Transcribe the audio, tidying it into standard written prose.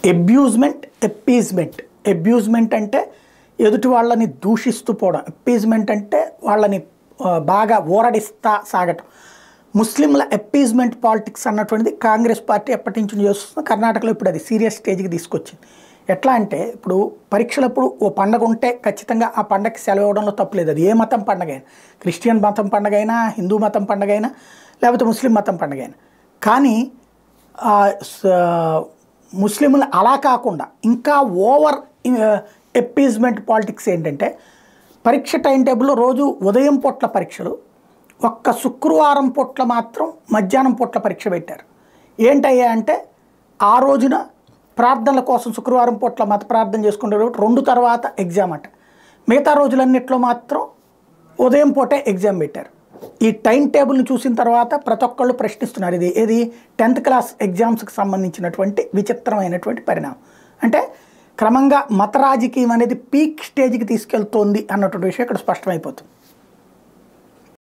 Abusement, appeasement. Abusement అంటే ఎదుటి వాళ్ళని దూషిస్తూ పోవడం, అప్పీజ్మెంట్ అంటే వాళ్ళని బాగా ఊరడిస్తా సాగటం. ముస్లింల అప్పీజ్మెంట్ పాలిటిక్స్ అన్నటువంటిది కాంగ్రెస్ పార్టీ ఎప్పటి నుంచి చేస్తుంది. కర్ణాటకలో ఇప్పుడు అది సీరియస్ స్టేజ్కి తీసుకొచ్చింది. ఎట్లా అంటే ఇప్పుడు పరీక్షలప్పుడు ఓ పండగ ఉంటే ఖచ్చితంగా ఆ పండగకి సెలవు ఇవ్వడంలో తప్పులేదు. అది ఏ మతం పండగ అయినా, క్రిస్టియన్ మతం పండగ అయినా, హిందూ మతం పండగ అయినా, లేకపోతే ముస్లిం మతం పండగ అయినా. కానీ ముస్లింలు అలా కాకుండా ఇంకా ఓవర్ అప్పీజ్మెంట్ పాలిటిక్స్ ఏంటంటే పరీక్ష టైం టేబుల్లో రోజు ఉదయం పూట్ల పరీక్షలు, ఒక్క శుక్రవారం పూట్ల మాత్రం మధ్యాహ్నం పూట్ల పరీక్ష పెట్టారు. ఏంటయ్యా అంటే ఆ రోజున ప్రార్థనల కోసం శుక్రవారం పూట్ల మత ప్రార్థన చేసుకుంటే 2 తర్వాత ఎగ్జామ్ అట. మిగతా రోజులన్నిట్లో మాత్రం ఉదయం పూటే ఎగ్జామ్ పెట్టారు. ఈ టైం టేబుల్ని చూసిన తర్వాత ప్రతి ఒక్కళ్ళు ప్రశ్నిస్తున్నారు. ఏది 10th క్లాస్ ఎగ్జామ్స్కి సంబంధించినటువంటి విచిత్రమైనటువంటి పరిణామం. అంటే క్రమంగా మత రాజకీయం అనేది పీక్ స్టేజ్కి తీసుకెళ్తోంది అన్నటువంటి విషయం ఇక్కడ స్పష్టమైపోతుంది.